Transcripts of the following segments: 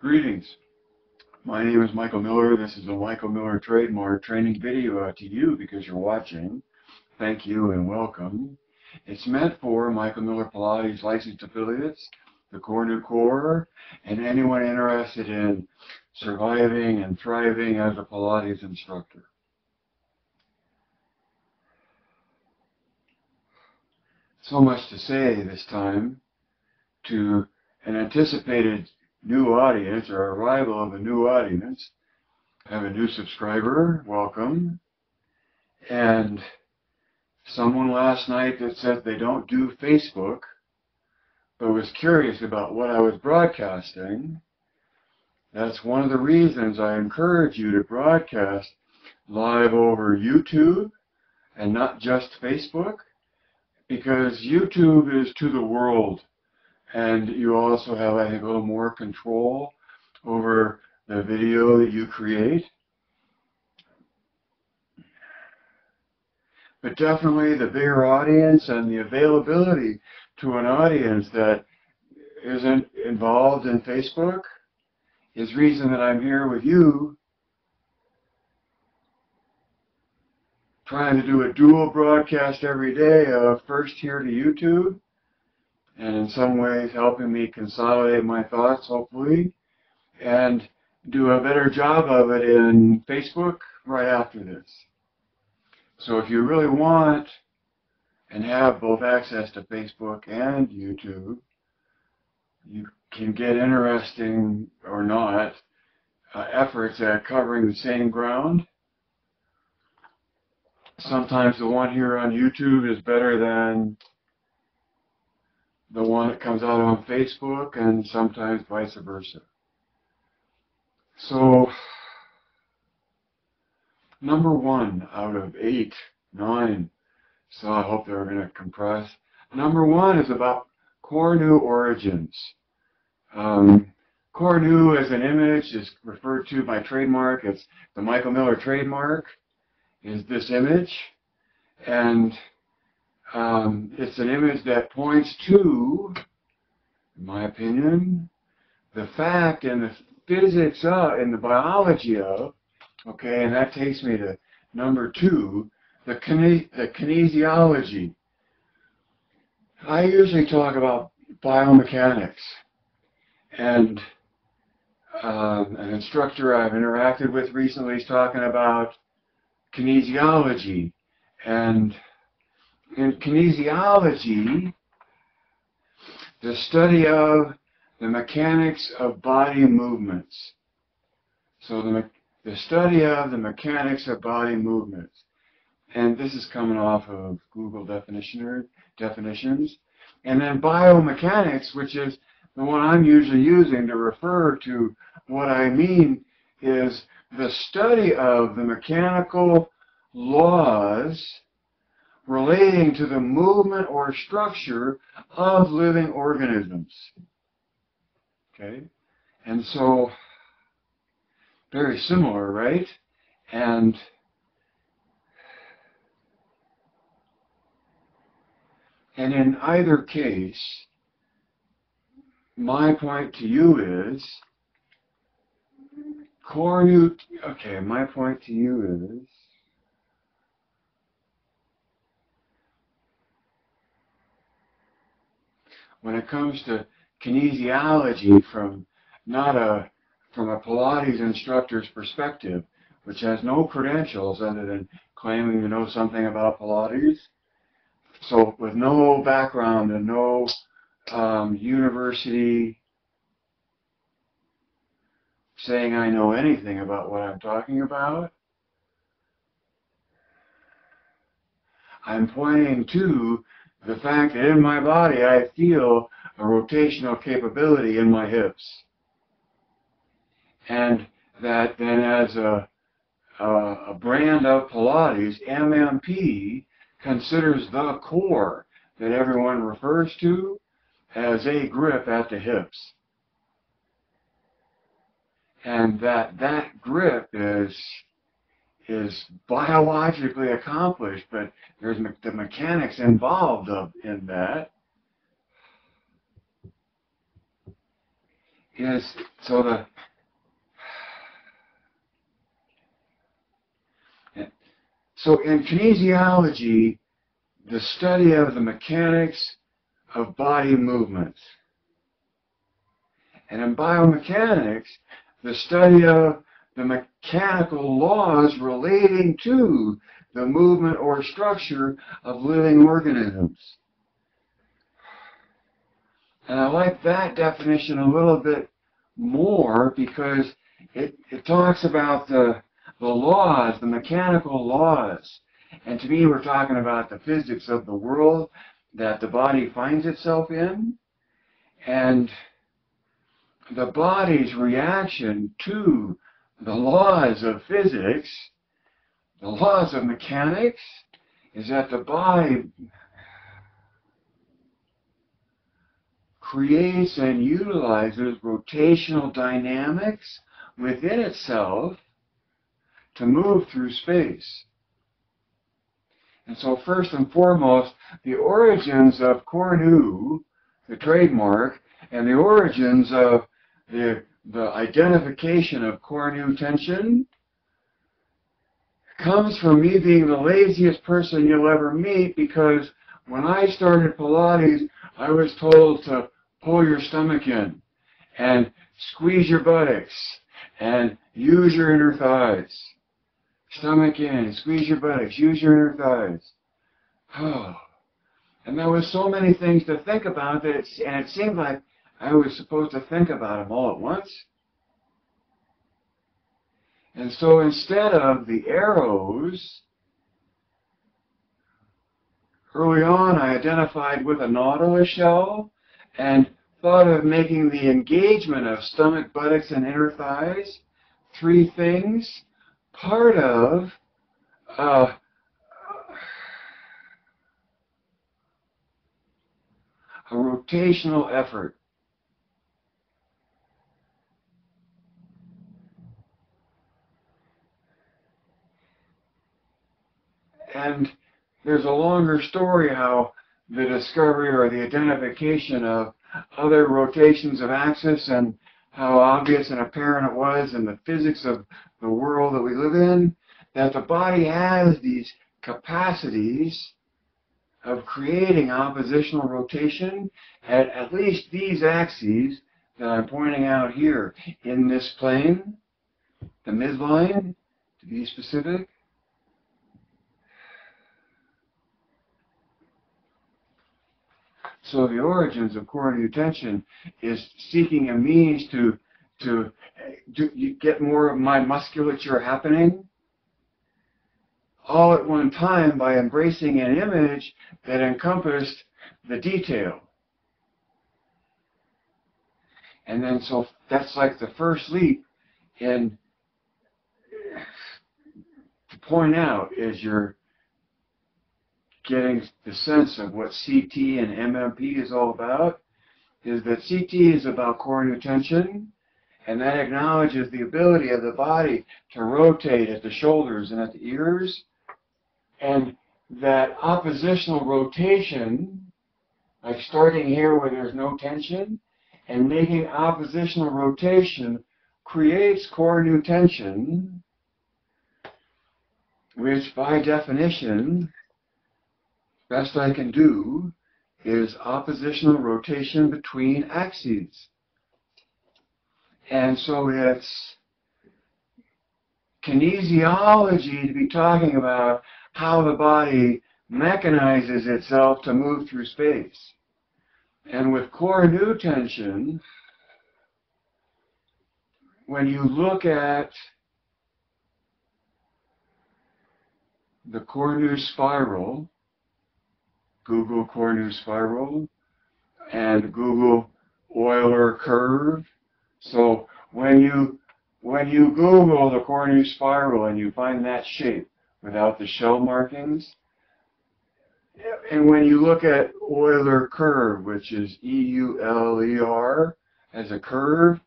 Greetings. My name is Michael Miller. This is a Michael Miller trademark training video to you because you're watching. Thank you and welcome. It's meant for Michael Miller Pilates licensed affiliates, the Core New Core, and anyone interested in surviving and thriving as a Pilates instructor. So much to say this time to an anticipated new audience or arrival of a new audience. I have a new subscriber, welcome, and someone last night that said they don't do Facebook but was curious about what I was broadcasting. That's one of the reasons I encourage you to broadcast live over YouTube and not just Facebook, because YouTube is to the world. And you also have, I think, a little more control over the video that you create. But definitely the bigger audience and the availability to an audience that isn't involved in Facebook is the reason that I'm here with you, trying to do a dual broadcast every day of first here to YouTube, and in some ways helping me consolidate my thoughts, hopefully, and do a better job of it in Facebook right after this. So if you really want and have both access to Facebook and YouTube, you can get interesting or not efforts at covering the same ground. Sometimes the one here on YouTube is better than the one that comes out on Facebook, and sometimes vice versa. So, number 1 out of 8, 9, so I hope they're going to compress. Number 1 is about Core New origins. Core New as an image is referred to by trademark. It's the Michael Miller trademark, is this image. And it's an image that points to, in my opinion, the fact and the physics of, and the biology of, okay, and that takes me to number 2, the kinesiology. I usually talk about biomechanics, and an instructor I've interacted with recently is talking about kinesiology. And in kinesiology, the study of the mechanics of body movements. So the study of the mechanics of body movements. And this is coming off of Google definitions. And then biomechanics, which is the one I'm usually using to refer to what I mean, is the study of the mechanical laws relating to the movement or structure of living organisms. Okay? And so, very similar, right? And in either case, my point to you is, my point to you is, when it comes to kinesiology from a Pilates instructor's perspective, which has no credentials other than claiming to know something about Pilates, so with no background and no university saying I know anything about what I'm talking about, I'm pointing to the fact that in my body I feel a rotational capability in my hips. And that then as a brand of Pilates, MMP considers the core that everyone refers to as a grip at the hips. And that grip is biologically accomplished, but there's the mechanics involved in that. So So in kinesiology, the study of the mechanics of body movements. And in biomechanics, the study of the mechanical laws relating to the movement or structure of living organisms. And I like that definition a little bit more because it talks about the laws, the mechanical laws. And to me, we're talking about the physics of the world that the body finds itself in, and the body's reaction to the laws of physics, the laws of mechanics, is that the body creates and utilizes rotational dynamics within itself to move through space. And so first and foremost, the origins of Cornu, the trademark, and the origins of the identification of Cornu tension comes from me being the laziest person you'll ever meet, because when I started Pilates, I was told to pull your stomach in and squeeze your buttocks and use your inner thighs. Stomach in, squeeze your buttocks, use your inner thighs. Oh. And there was so many things to think about that it seemed like I was supposed to think about them all at once. And so instead of the arrows, early on I identified with a nautilus shell and thought of making the engagement of stomach, buttocks, and inner thighs, three things, part of a rotational effort. And there's a longer story how the discovery or the identification of other rotations of axis and how obvious and apparent it was in the physics of the world that we live in, that the body has these capacities of creating oppositional rotation at least these axes that I'm pointing out here in this plane, the midline, to be specific. So the origins of Cornu tension is seeking a means to get more of my musculature happening all at one time by embracing an image that encompassed the detail. And then so that's like the first leap in to point out is you're getting the sense of what CT and MMP is all about, is that CT is about Cornu tension, and that acknowledges the ability of the body to rotate at the shoulders and at the ears, and that oppositional rotation, like starting here where there's no tension, and making oppositional rotation creates Cornu tension, which by definition, best I can do, is oppositional rotation between axes. And so it's kinesiology to be talking about how the body mechanizes itself to move through space. And with Cornu tension, when you look at the Cornu spiral, Google Cornu spiral, and Google Euler curve. So when you Google the Cornu spiral and you find that shape without the shell markings, and when you look at Euler curve, which is E-U-L-E-R as a curve,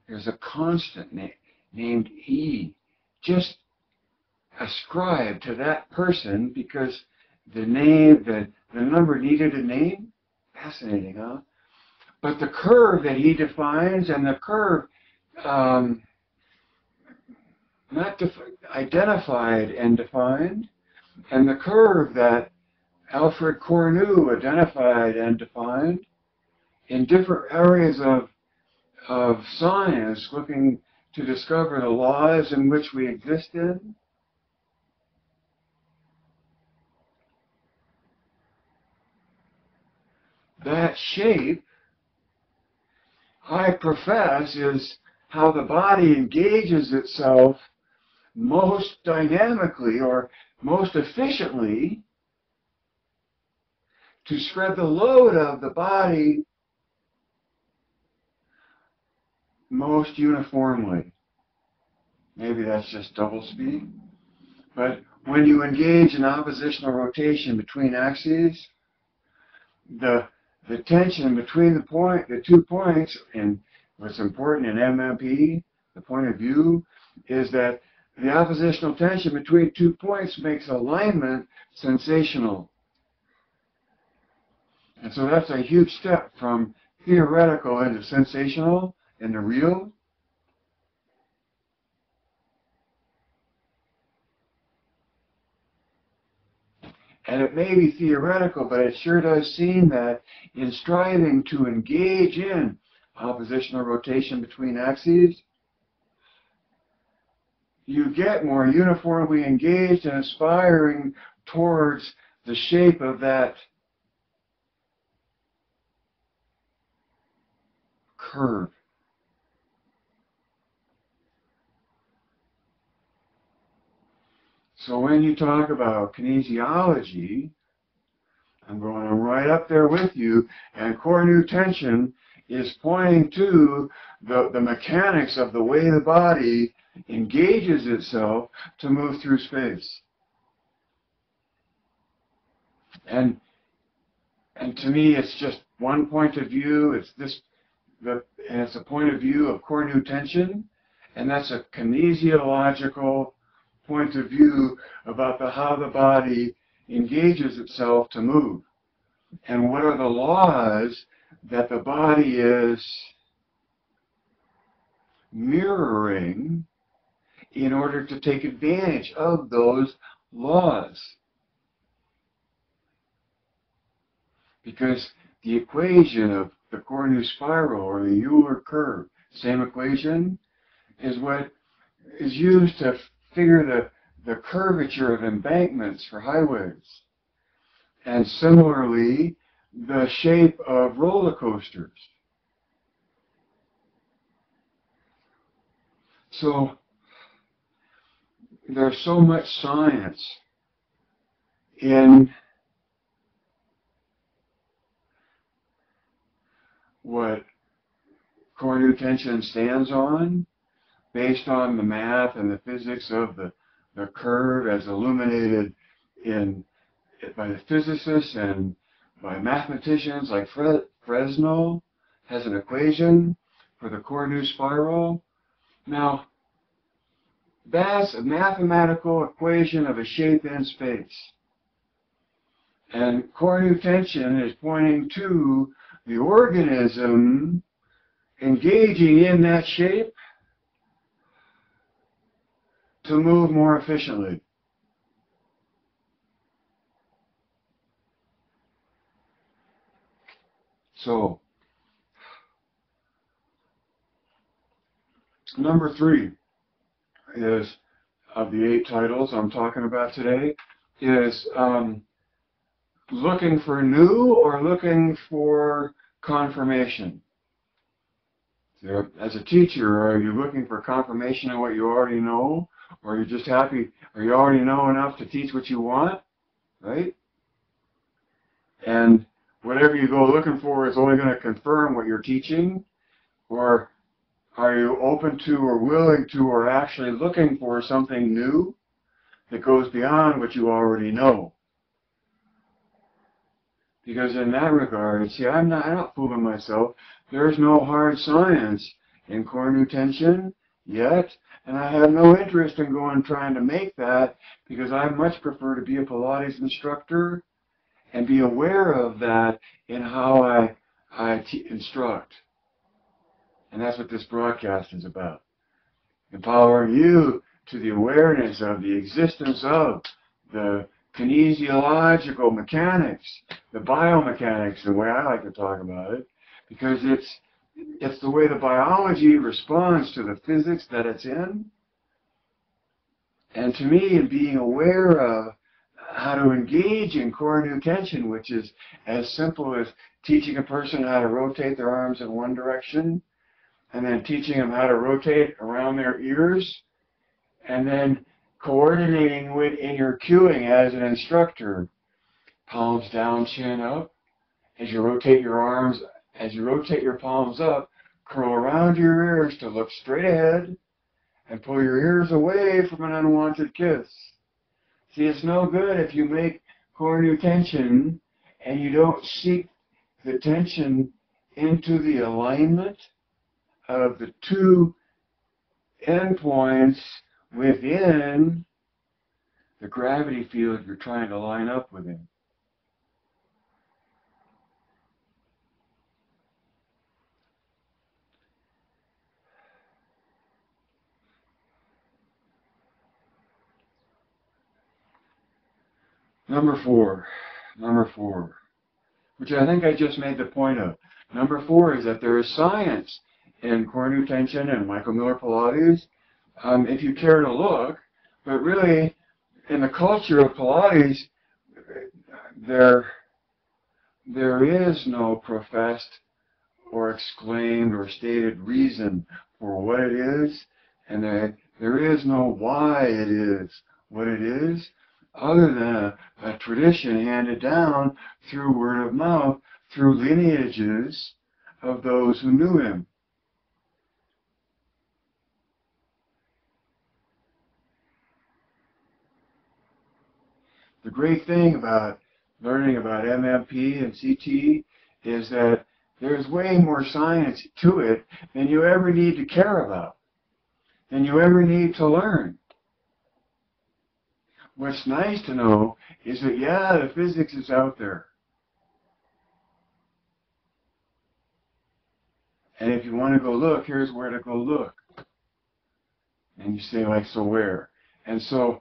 there's a constant named E. Just ascribe to that person because the name, the number needed a name. Fascinating, huh? But the curve that he defines, and the curve not identified and defined, and the curve that Alfred Cornu identified and defined in different areas of science, looking to discover the laws in which we exist in. That shape, I profess, is how the body engages itself most dynamically or most efficiently to spread the load of the body most uniformly. Maybe that's just double speed. But when you engage in oppositional rotation between axes, the tension between the 2 points, and what's important in MMP, the point of view, is that the oppositional tension between 2 points makes alignment sensational. And so that's a huge step from theoretical into sensational, into real. And it may be theoretical, but it sure does seem that in striving to engage in oppositional rotation between axes, you get more uniformly engaged and aspiring towards the shape of that curve. So when you talk about kinesiology, I'm going right up there with you, and Cornu tension is pointing to the mechanics of the way the body engages itself to move through space. And to me, it's just one point of view. And it's a point of view of Cornu tension, and that's a kinesiological point of view about how the body engages itself to move. And what are the laws that the body is mirroring in order to take advantage of those laws? Because the equation of the Cornu spiral or the Euler curve, same equation, is what is used to figure the curvature of embankments for highways. And similarly, the shape of roller coasters. So there's so much science in what Cornu tension stands on, based on the math and the physics of the curve as illuminated by the physicists and by mathematicians like Fresnel, has an equation for the Cornu spiral. Now, that's a mathematical equation of a shape in space. And Cornu tension is pointing to the organism engaging in that shape to move more efficiently. So, number 3 is, of the 8 titles I'm talking about today, is looking for new or looking for confirmation. So, as a teacher, are you looking for confirmation of what you already know? Or are you just happy, or you already know enough to teach what you want, right? And whatever you go looking for is only going to confirm what you're teaching? Or are you open to or willing to or actually looking for something new that goes beyond what you already know? Because in that regard, see, I'm not fooling myself. There's no hard science in Cornu tension yet, and I have no interest in trying to make that, because I much prefer to be a Pilates instructor and be aware of that in how I instruct. And that's what this broadcast is about. Empowering you to the awareness of the existence of the kinesiological mechanics, the biomechanics, the way I like to talk about it, because it's the way the biology responds to the physics that it's in. And to me, in being aware of how to engage in core nu tension, which is as simple as teaching a person how to rotate their arms in one direction, and then teaching them how to rotate around their ears, and then coordinating with in your cueing as an instructor, palms down, chin up. As you rotate your arms, as you rotate your palms up, curl around your ears to look straight ahead and pull your ears away from an unwanted kiss. See, it's no good if you make core nu tension and you don't seek the tension into the alignment of the two endpoints within the gravity field you're trying to line up within. Number four, which I think I just made the point of. Number four is that there is science in core nu tension and Michael Miller Pilates, if you care to look, but really in the culture of Pilates, there is no professed or exclaimed or stated reason for what it is, and there is no why it is what it is, other than a tradition handed down through word of mouth, through lineages of those who knew him. The great thing about learning about MMP and CT is that there's way more science to it than you ever need to care about, than you ever need to learn. What's nice to know is that, yeah, the physics is out there. And if you want to go look, here's where to go look. And you say, like, so where? And so,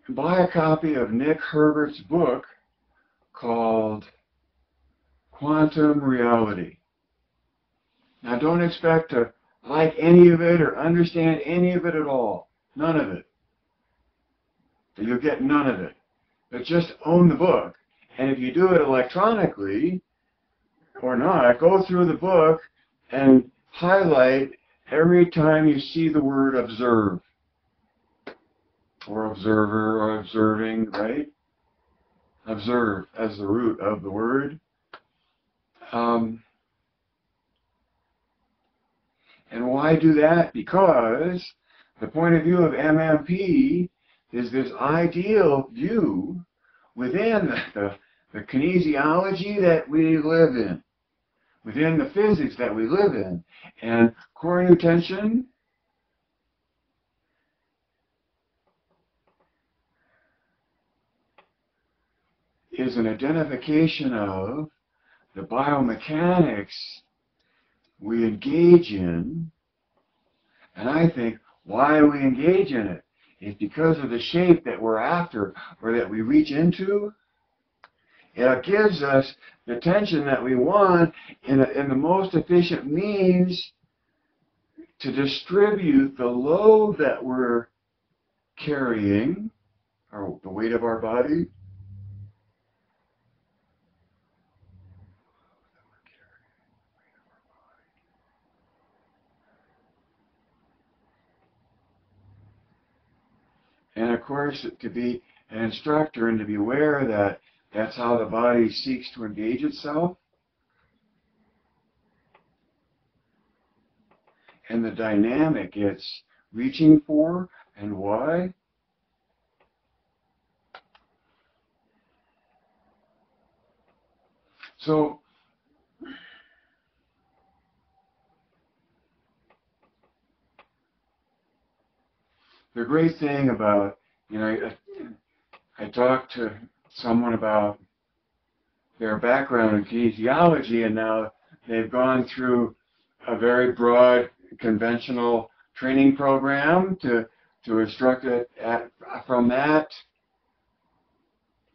buy a copy of Nick Herbert's book called Quantum Reality. Now, don't expect to like any of it or understand any of it at all. None of it. You'll get none of it. But just own the book. And if you do it electronically or not, go through the book and highlight every time you see the word observe, or observer, or observing, right? Observe as the root of the word. And why do that? Because the point of view of MMP is this ideal view within the kinesiology that we live in, within the physics that we live in. And core nu tension is an identification of the biomechanics we engage in, and I think why we engage in it is because of the shape that we're after or that we reach into. It gives us the tension that we want in the most efficient means to distribute the load that we're carrying, or the weight of our body, and of course to be an instructor and to be aware that that's how the body seeks to engage itself, and the dynamic it's reaching for and why. So the great thing about, I talked to someone about their background in kinesiology, and now they've gone through a very broad, conventional training program to instruct it from that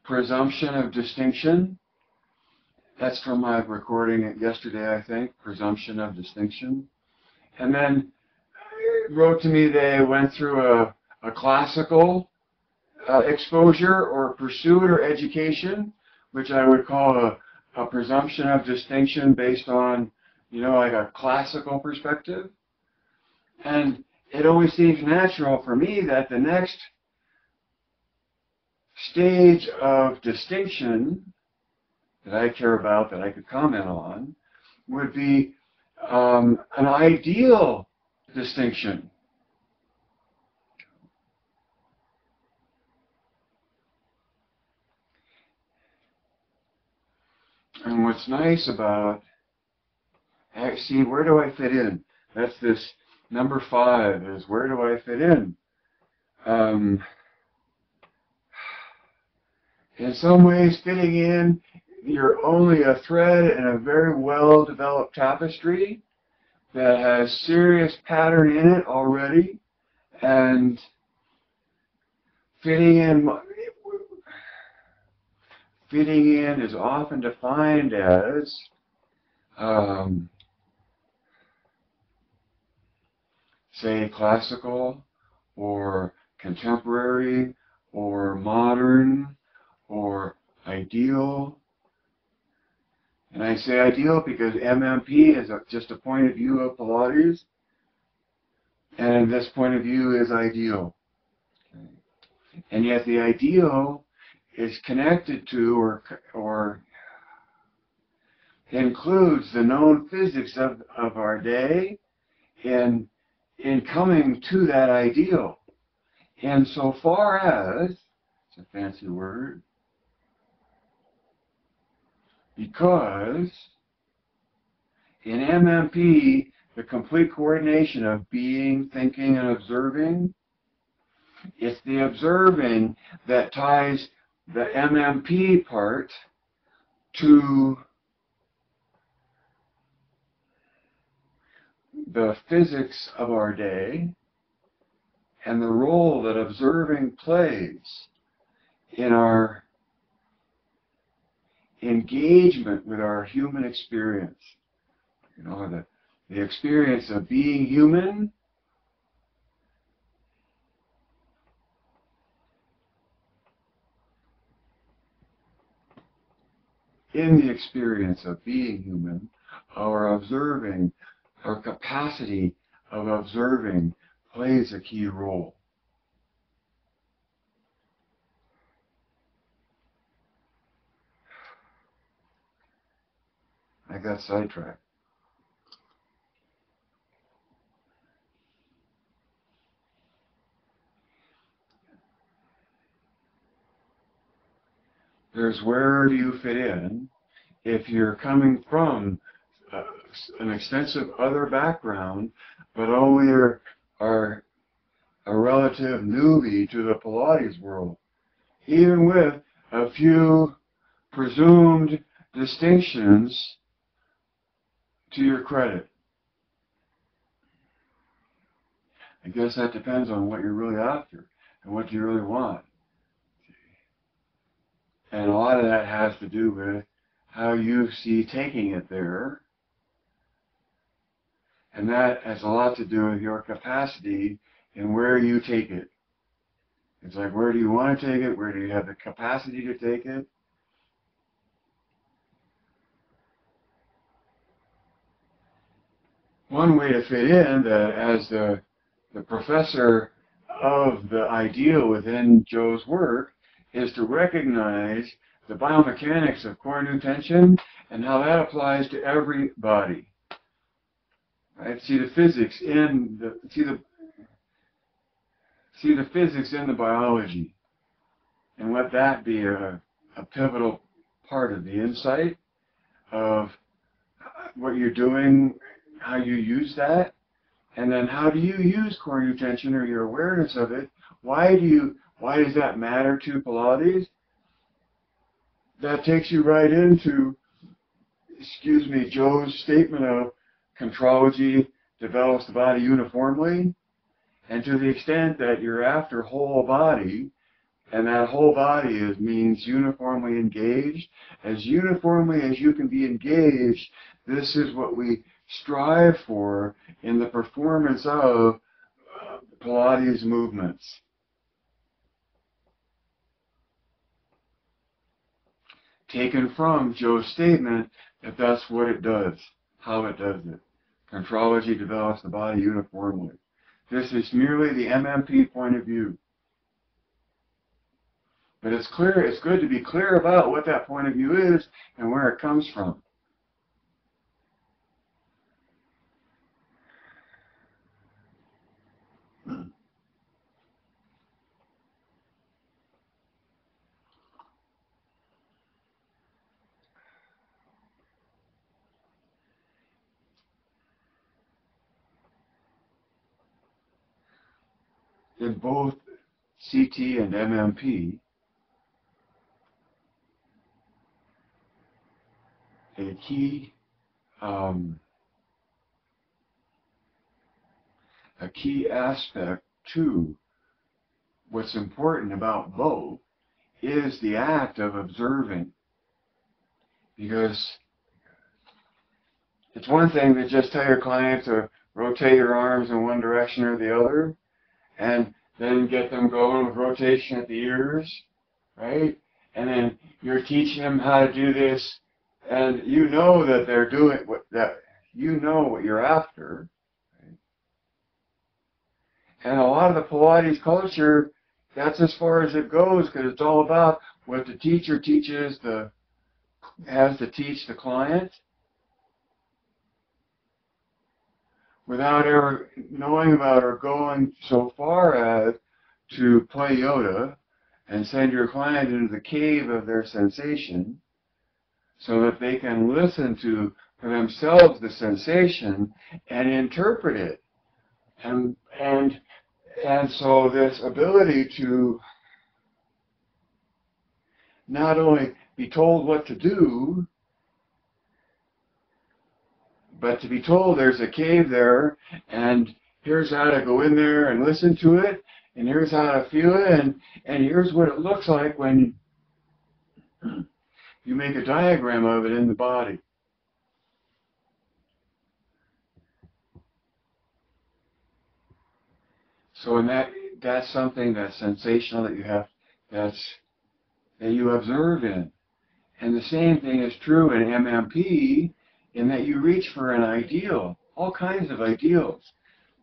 presumption of distinction. That's from my recording yesterday, I think, presumption of distinction. And then it wrote to me they went through a classical exposure or pursuit or education, which I would call a presumption of distinction based on, like a classical perspective. And it always seems natural for me that the next stage of distinction that I care about, that I could comment on, would be an ideal distinction. And what's nice about, see, where do I fit in? That's this number 5, is where do I fit in? In some ways, fitting in, you're only a thread in a very well-developed tapestry that has serious pattern in it already, and fitting in is often defined as say classical or contemporary or modern or ideal. And I say ideal because MMP is just a point of view of Pilates, and this point of view is ideal. Okay. And yet the ideal is connected to or includes the known physics of our day in coming to that ideal. And so far as, it's a fancy word, because in MMP, the complete coordination of being, thinking, and observing, it's the observing that ties the MMP part to the physics of our day and the role that observing plays in our engagement with our human experience. The experience of being human in the experience of being human, our observing, our capacity of observing plays a key role. I got sidetracked. There's where do you fit in if you're coming from an extensive other background, but only are a relative newbie to the Pilates world, even with a few presumed distinctions to your credit. I guess that depends on what you're really after and what you really want. And a lot of that has to do with how you see taking it there. And that has a lot to do with your capacity and where you take it. It's like, where do you want to take it? Where do you have the capacity to take it? One way to fit in, as the professor of the ideal within Joe's work, is to recognize the biomechanics of core new tension and how that applies to every body. Right? See the physics in the physics in the biology, and let that be a pivotal part of the insight of what you're doing, how you use that, and then how do you use core new tension or your awareness of it? Why does that matter to Pilates? That takes you right into, Joe's statement of contrology develops the body uniformly. And to the extent that you're after whole body, and that whole body means uniformly engaged, as uniformly as you can be engaged, this is what we strive for in the performance of Pilates movements. Taken from Joe's statement that that's what it does, how it does it. Contrology develops the body uniformly. This is merely the MMP point of view. But it's clear, it's good to be clear about what that point of view is and where it comes from. In both CT and MMP, a key aspect to what's important about both is the act of observing. Because it's one thing to just tell your client to rotate your arms in one direction or the other, and then get them going with rotation at the ears, right? And then you're teaching them how to do this, and you know that they're doing you know what you're after. Right? And a lot of the Pilates culture, that's as far as it goes, because it's all about what the teacher has to teach the client, without ever knowing about or going so far as to play Yoda and send your client into the cave of their sensation so that they can listen to for themselves the sensation and interpret it. And so this ability to not only be told what to do, but to be told there's a cave there, and here's how to go in there and listen to it, and here's how to feel it, and here's what it looks like when you make a diagram of it in the body. So that's something that's sensational that you observe in. And the same thing is true in MMP, in that you reach for an ideal, all kinds of ideals.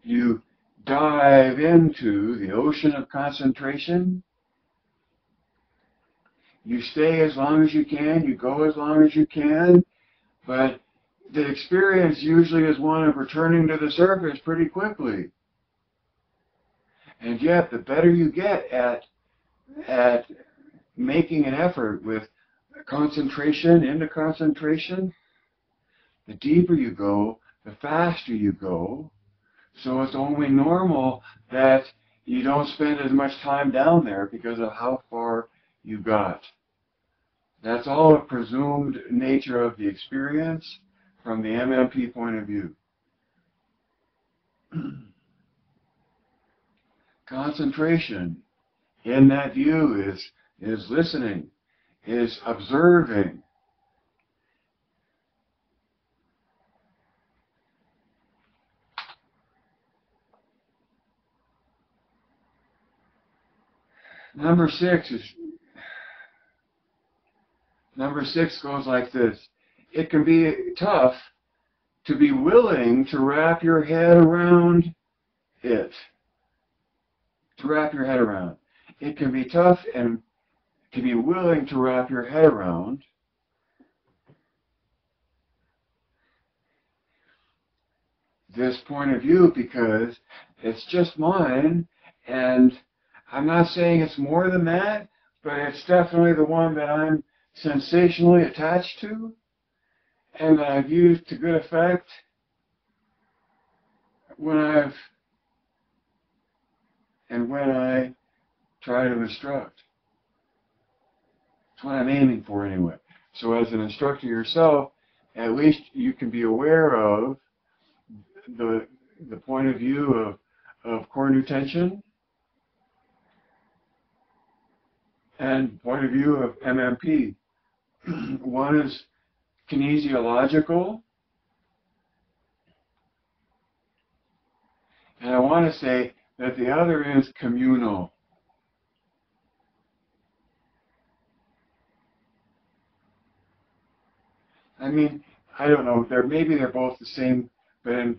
You dive into the ocean of concentration. You stay as long as you can, you go as long as you can, but the experience usually is one of returning to the surface pretty quickly. And yet, the better you get at making an effort with concentration into concentration, the deeper you go, the faster you go. So it's only normal that you don't spend as much time down there because of how far you got. That's all a presumed nature of the experience from the MMP point of view. Concentration in that view is listening, is observing. Number six goes like this. It can be tough to be willing to wrap your head around it. To wrap your head around. It can be tough and to be willing to wrap your head around this point of view, because it's just mine, and I'm not saying it's more than that, but it's definitely the one that I'm sensationally attached to and that I've used to good effect when I try to instruct. It's what I'm aiming for anyway. So as an instructor yourself, at least you can be aware of the point of view of core nutention and point of view of MMP. One is kinesiological, and I want to say that the other is communal. I mean, I don't know, maybe they're both the same, but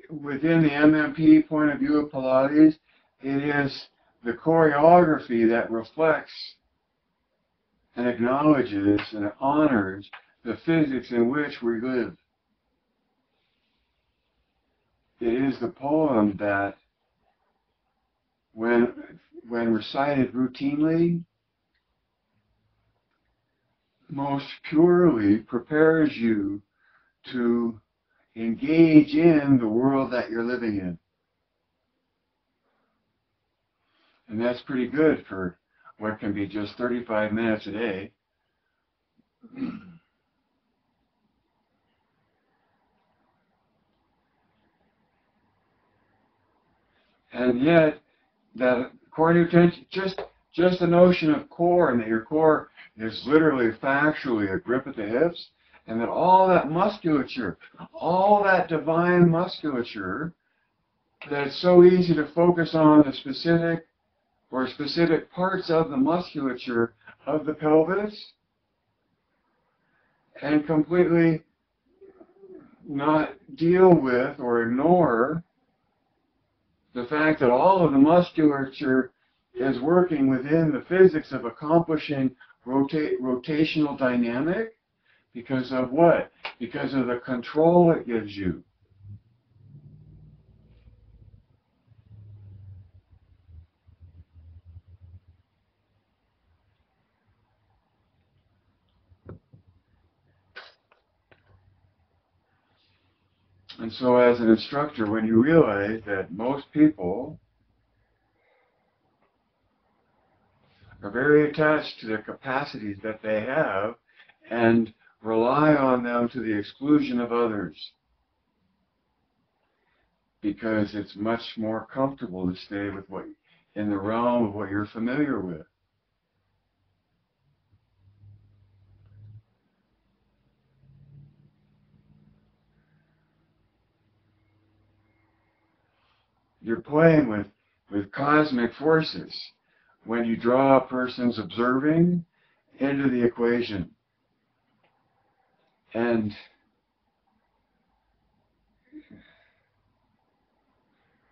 within the MMP point of view of Pilates, it is the choreography that reflects and acknowledges and honors the physics in which we live. It is the poem that, when recited routinely, most purely prepares you to engage in the world that you're living in. And that's pretty good for what can be just 35 minutes a day. And yet, that core nutention, just the notion of core, and that your core is literally factually a grip at the hips, and that all that musculature, all that divine musculature, that it's so easy to focus on the specific parts of the musculature of the pelvis and completely not deal with or ignore the fact that all of the musculature is working within the physics of accomplishing rotational dynamic. Because of what? Because of the control it gives you. And so as an instructor, when you realize that most people are very attached to their capacities that they have and rely on them to the exclusion of others, because it's much more comfortable to stay with what in the realm of what you're familiar with. You're playing with cosmic forces when you draw a person's observing into the equation. And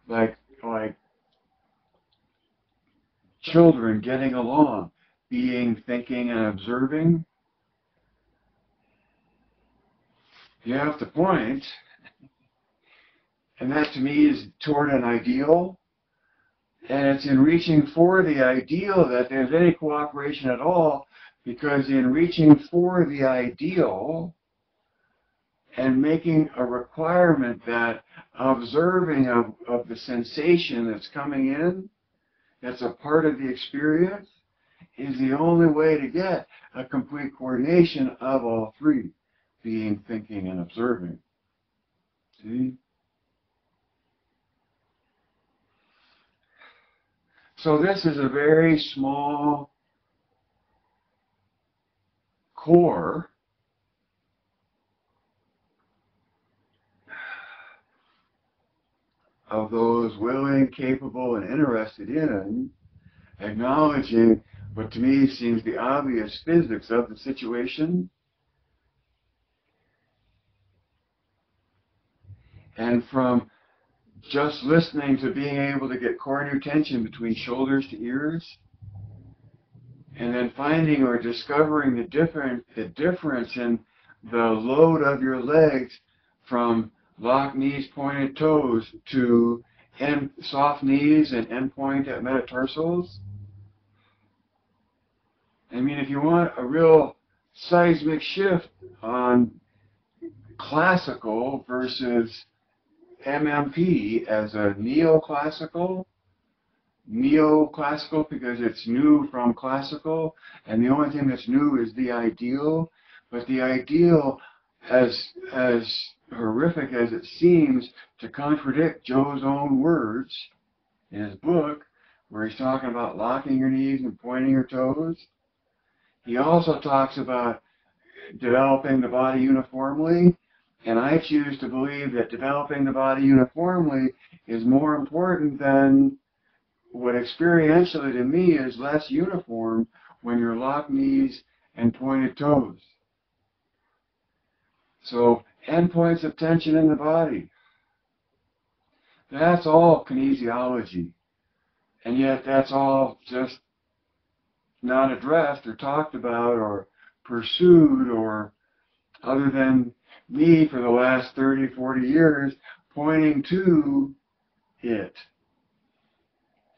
like children getting along, being, thinking, and observing, you have to point, and that to me is toward an ideal, and it's in reaching for the ideal that there's any cooperation at all, because in reaching for the ideal and making a requirement that observing of the sensation that's coming in, that's a part of the experience, is the only way to get a complete coordination of all three, being, thinking, and observing. See? So this is a very small core of those willing, capable, and interested in acknowledging what to me seems the obvious physics of the situation, and from just listening to being able to get core nutention between shoulders to ears, and then finding or discovering the difference in the load of your legs from locked knees, pointed toes to soft knees and end point at metatarsals. I mean, if you want a real seismic shift on classical versus MMP as a neoclassical because it's new from classical, and the only thing that's new is the ideal. But the ideal, as horrific as it seems to contradict Joe's own words, in his book, where he's talking about locking your knees and pointing your toes. He also talks about developing the body uniformly, and I choose to believe that developing the body uniformly is more important than what experientially to me is less uniform when you're locked knees and pointed toes. So endpoints of tension in the body. That's all kinesiology. And yet that's all just not addressed or talked about or pursued, or other than me for the last 30, 40 years pointing to it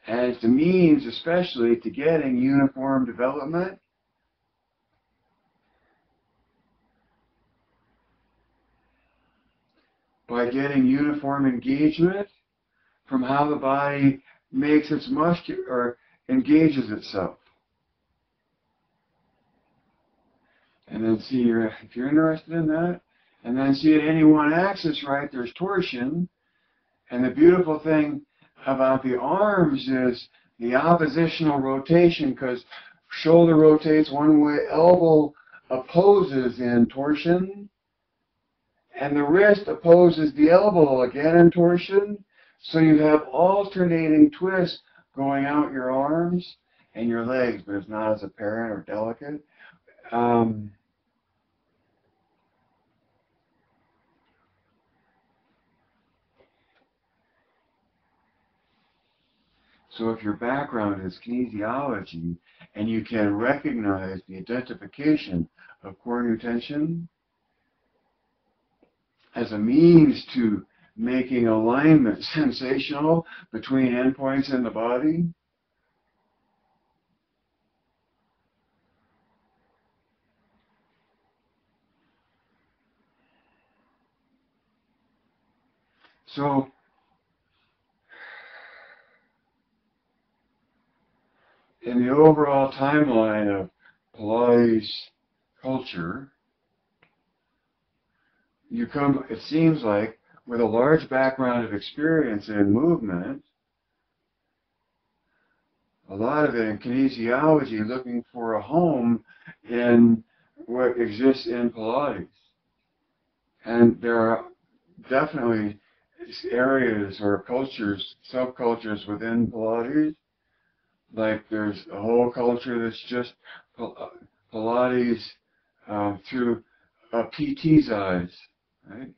as the means especially to getting uniform development. By getting uniform engagement from how the body makes its muscular or engages itself. And then see if you're interested in that. And then see at any one axis, right, there's torsion. And the beautiful thing about the arms is the oppositional rotation, because shoulder rotates one way, elbow opposes in torsion, and the wrist opposes the elbow again in torsion. So you have alternating twists going out your arms and your legs, but it's not as apparent or delicate. So if your background is kinesiology and you can recognize the identification of core new tension as a means to making alignment sensational between endpoints in the body, so in the overall timeline of Pilates culture, you come, it seems like, with a large background of experience in movement, a lot of it in kinesiology, looking for a home in what exists in Pilates. And there are definitely areas or cultures, subcultures within Pilates. Like there's a whole culture that's just Pilates through a PT's eyes, right?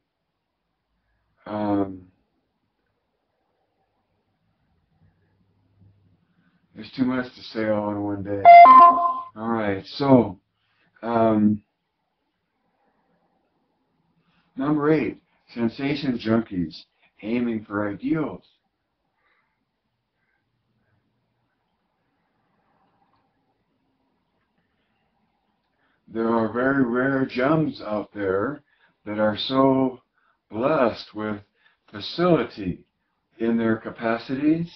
There's too much to say all in one day. All right, so number 8, sensation junkies aiming for ideals. There are very rare gems out there that are so blessed with facility in their capacities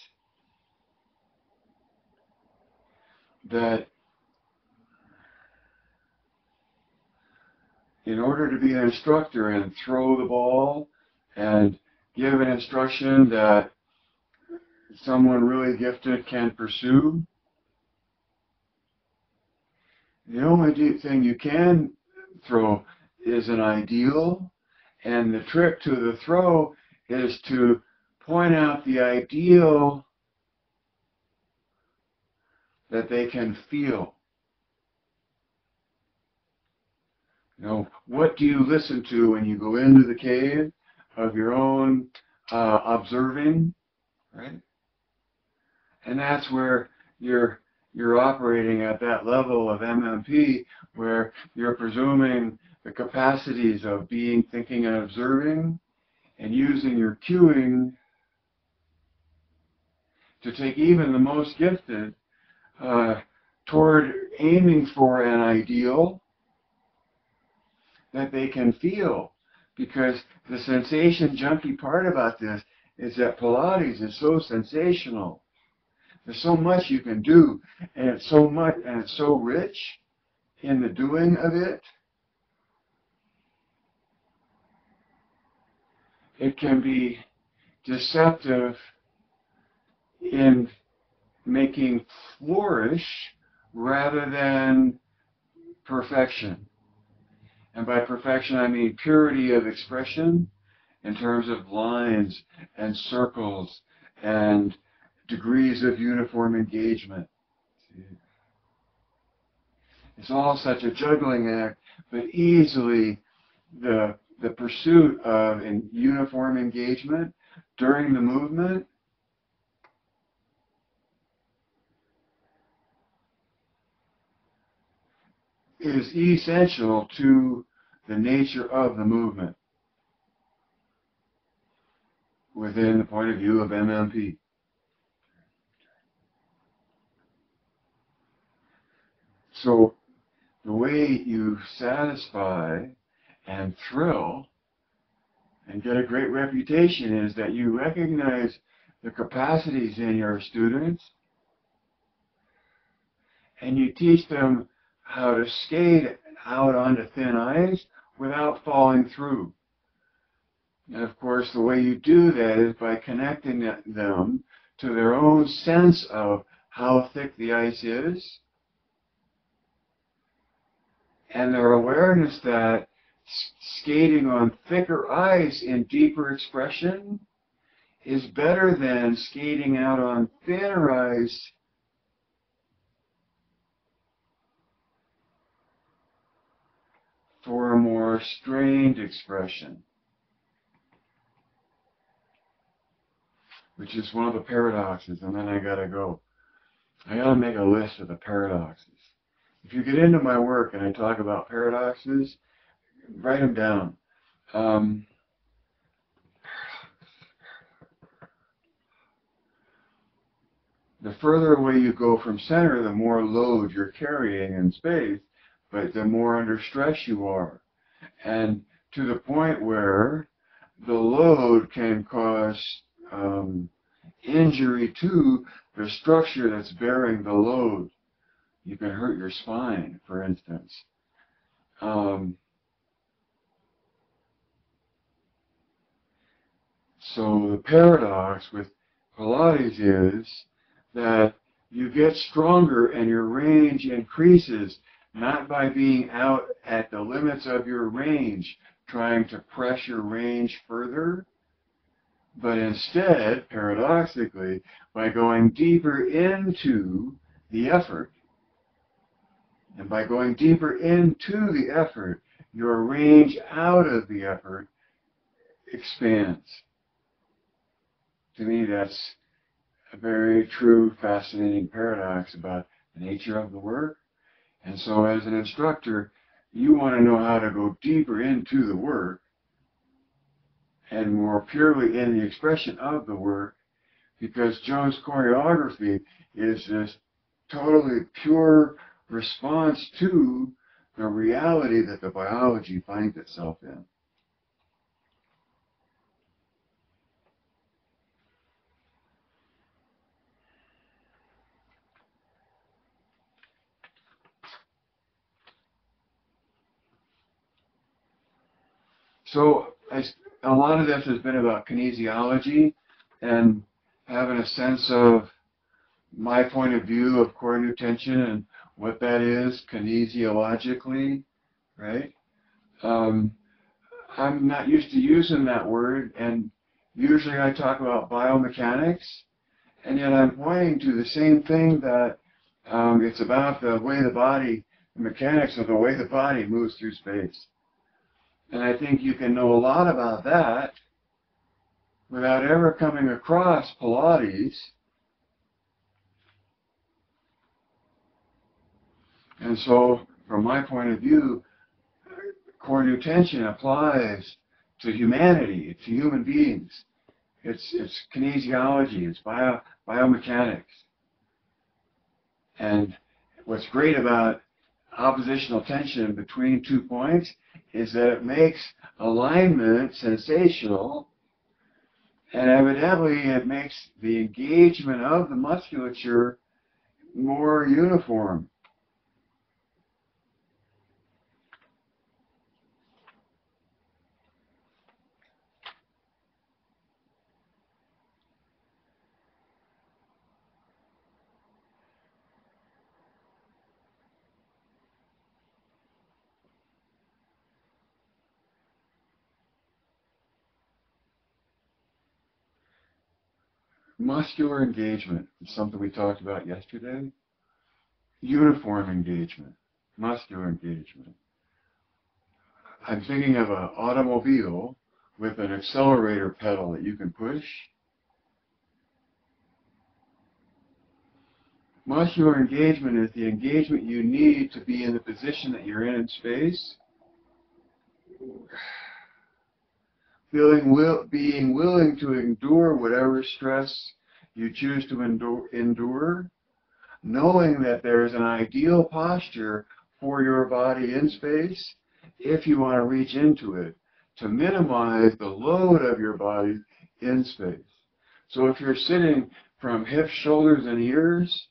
that in order to be an instructor and throw the ball and give an instruction that someone really gifted can pursue, the only thing you can throw is an ideal, and the trick to the throw is to point out the ideal that they can feel. You know, what do you listen to when you go into the cave of your own observing, right? And that's where you're operating at that level of MMP where you're presuming the capacities of being, thinking, and observing, and using your cueing to take even the most gifted toward aiming for an ideal that they can feel. Because the sensation junkie part about this is that Pilates is so sensational. There's so much you can do, and it's so much, and it's so rich in the doing of it. It can be deceptive in making flourish rather than perfection. And by perfection, I mean purity of expression in terms of lines and circles and degrees of uniform engagement. It's all such a juggling act, but easily the pursuit of uniform engagement during the movement is essential to the nature of the movement within the point of view of MMP. So the way you satisfy and thrill and get a great reputation is that you recognize the capacities in your students and you teach them how to skate out onto thin ice without falling through. And of course, the way you do that is by connecting them to their own sense of how thick the ice is and their awareness that skating on thicker ice in deeper expression is better than skating out on thinner ice for a more strained expression, which is one of the paradoxes, and then I gotta go. I gotta make a list of the paradoxes. If you get into my work and I talk about paradoxes, write them down. The further away you go from center, the more load you're carrying in space, but the more under stress you are. And to the point where the load can cause injury to the structure that's bearing the load. You can hurt your spine, for instance. So the paradox with Pilates is that you get stronger and your range increases, not by being out at the limits of your range, trying to press your range further, but instead, paradoxically, by going deeper into the effort. And by going deeper into the effort, your range out of the effort expands. To me, that's a very true, fascinating paradox about the nature of the work. And so as an instructor, you want to know how to go deeper into the work and more purely in the expression of the work, because Joe's choreography is this totally pure response to the reality that the biology finds itself in. So a lot of this has been about kinesiology and having a sense of my point of view of coordinate tension and what that is kinesiologically, right? I'm not used to using that word, and usually I talk about biomechanics, and yet I'm pointing to the same thing, that it's about the way the body, the mechanics of the way the body moves through space. And I think you can know a lot about that without ever coming across Pilates. And so, from my point of view, coordinate tension applies to humanity, to human beings. It's kinesiology, it's biomechanics. And what's great about oppositional tension between 2 points is that it makes alignment sensational, and evidently it makes the engagement of the musculature more uniform. muscular engagement is something we talked about yesterday. Uniform engagement, muscular engagement. I'm thinking of an automobile with an accelerator pedal that you can push. Muscular engagement is the engagement you need to be in the position that you're in space. Being willing to endure whatever stress you choose to endure, knowing that there is an ideal posture for your body in space if you want to reach into it to minimize the load of your body in space. So if you're sitting from hips, shoulders, and ears,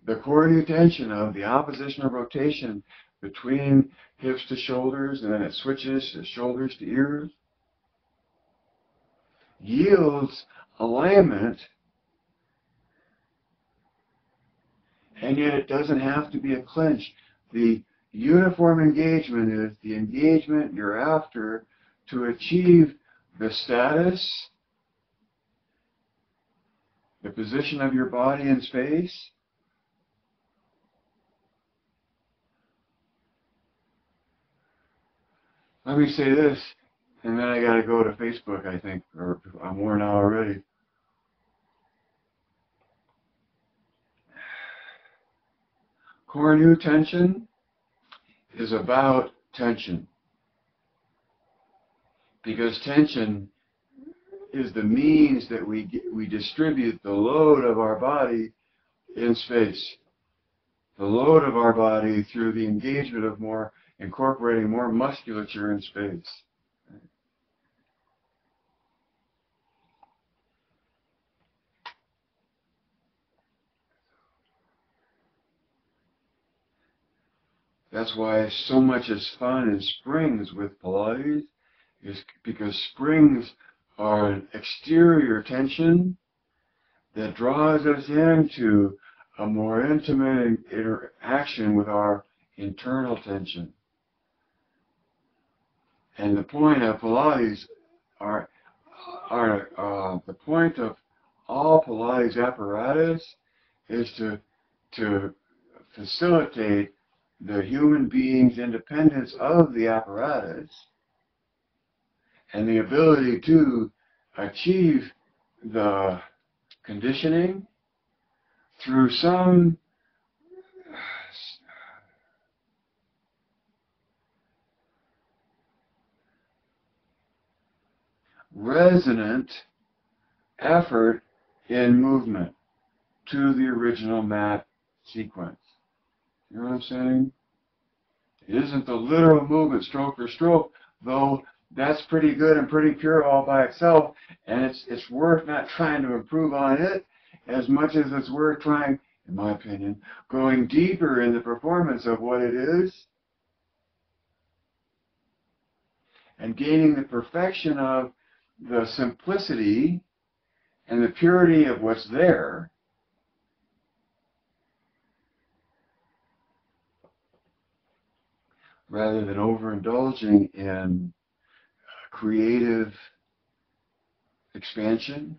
the coordinated tension of the opposition of rotation between hips to shoulders, and then it switches to shoulders to ears, yields alignment, and yet it doesn't have to be a clinch. The uniform engagement is the engagement you're after to achieve the status, the position of your body in space, let me say this, and then I got to go to Facebook, I think, or I'm worn out already. Core new tension is about tension, because tension is the means that we distribute the load of our body in space. The load of our body through the engagement of incorporating more musculature in space. That's why so much is fun in springs with Pilates, is because springs are an exterior tension that draws us into a more intimate interaction with our internal tension. And the point of Pilates the point of all Pilates apparatus is to facilitate the human being's independence of the apparatus and the ability to achieve the conditioning through some resonant effort in movement to the original mat sequence. You know what I'm saying? It isn't the literal movement stroke for stroke, though that's pretty good and pretty pure all by itself, and it's worth not trying to improve on it as much as it's worth trying, in my opinion, going deeper in the performance of what it is and gaining the perfection of the simplicity and the purity of what's there, rather than overindulging in creative expansion.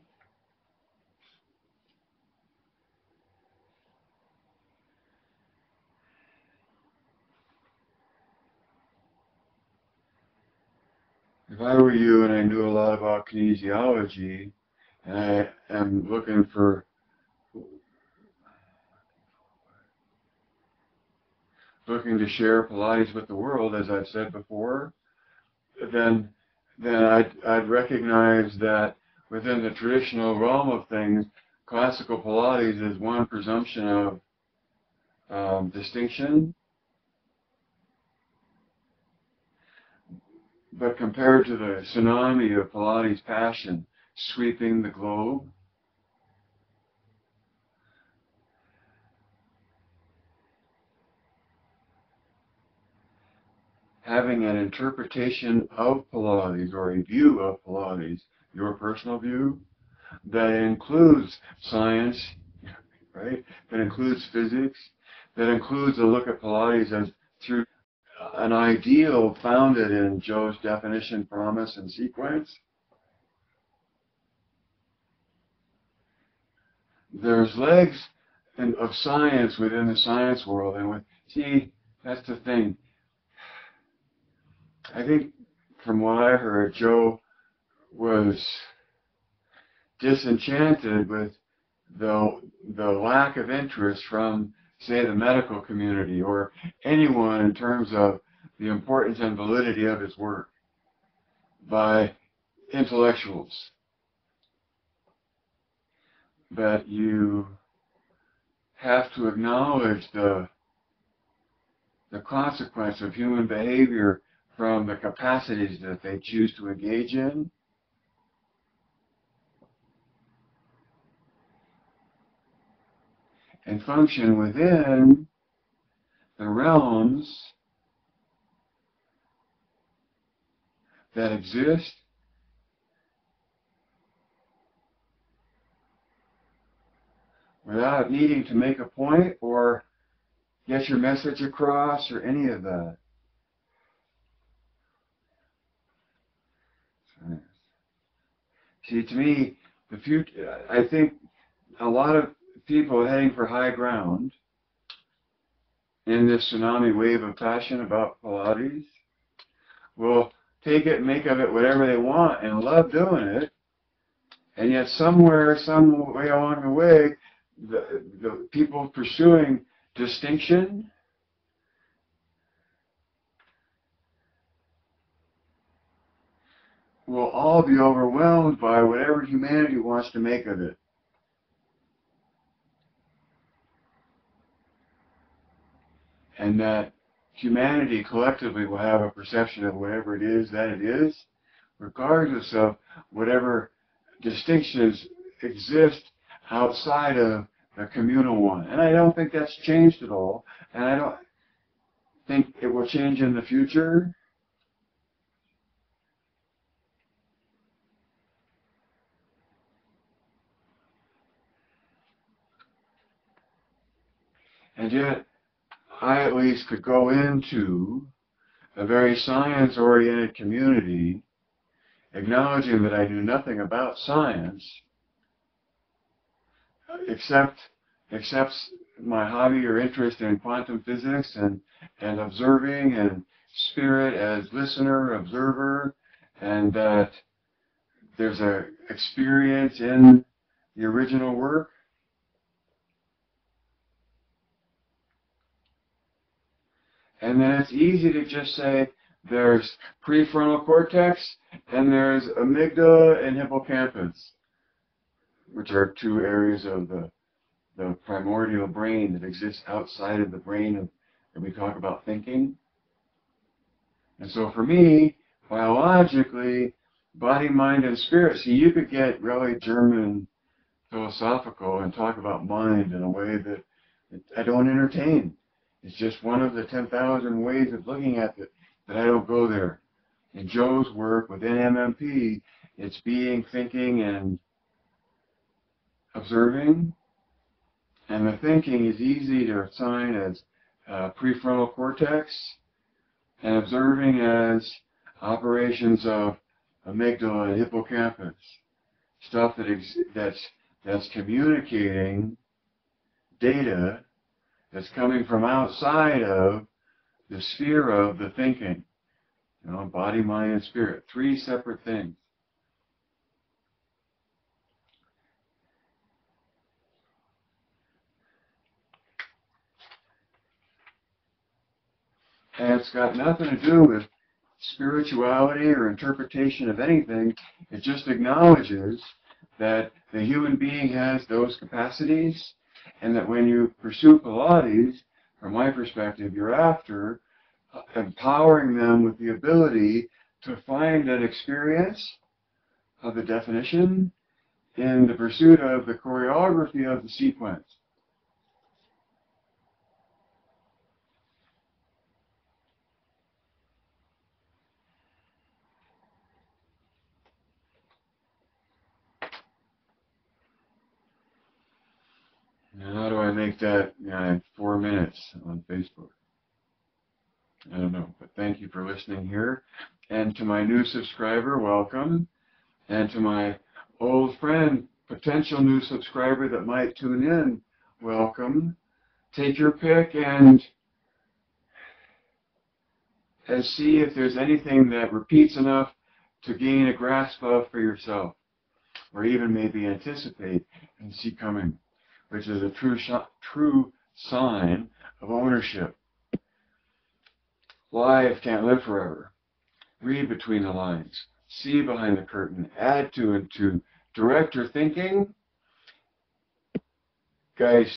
If I were you and I knew a lot about kinesiology, and I am looking to share Pilates with the world, as I've said before, then I'd recognize that within the traditional realm of things, classical Pilates is one presumption of distinction, but compared to the tsunami of Pilates passion sweeping the globe, having an interpretation of Pilates or a view of Pilates, your personal view, that includes science, right? That includes physics, that includes a look at Pilates as through an ideal founded in Joe's definition, promise, and sequence. there's legs of science within the science world, and see, that's the thing. I think from what I heard, Joe was disenchanted with the lack of interest from, say, the medical community or anyone in terms of the importance and validity of his work by intellectuals. But you have to acknowledge the consequence of human behavior from the capacities that they choose to engage in. And function within the realms that exist without needing to make a point or get your message across or any of that. See, to me, the future, I think a lot of people heading for high ground in this tsunami wave of passion about Pilates will take it and make of it whatever they want and love doing it. And yet somewhere, some way along the way, the people pursuing distinction will all be overwhelmed by whatever humanity wants to make of it. And that humanity collectively will have a perception of whatever it is that it is, regardless of whatever distinctions exist outside of the communal one. And I don't think that's changed at all. And I don't think it will change in the future. And yet, I at least could go into a very science-oriented community, acknowledging that I knew nothing about science, except my hobby or interest in quantum physics and observing and spirit as listener, observer, and that there's an experience in the original work. And then it's easy to just say there's prefrontal cortex and there's amygdala and hippocampus, which are two areas of the primordial brain that exists outside of the brain that we talk about thinking. And so for me, biologically, body, mind, and spirit, see, you could get really German philosophical and talk about mind in a way that I don't entertain. It's just one of the 10,000 ways of looking at it that I don't go there. In Joe's work within MMP, it's being, thinking, and observing. And the thinking is easy to assign as prefrontal cortex, and observing as operations of amygdala and hippocampus, stuff that's communicating data that's coming from outside of the sphere of the thinking. You know, body, mind, and spirit. Three separate things. And it's got nothing to do with spirituality or interpretation of anything. It just acknowledges that the human being has those capacities, and that when you pursue Pilates, from my perspective, you're after empowering them with the ability to find an experience of the definition in the pursuit of the choreography of the sequence. Now, how do I make that 4 minutes on Facebook? I don't know, but thank you for listening here. And to my new subscriber, welcome. And to my old friend, potential new subscriber that might tune in, welcome. Take your pick and see if there's anything that repeats enough to gain a grasp of for yourself, or even maybe anticipate and see coming, which is a true sign of ownership. Life can't live forever. Read between the lines. See behind the curtain. Add to and to. Direct your thinking. Guys,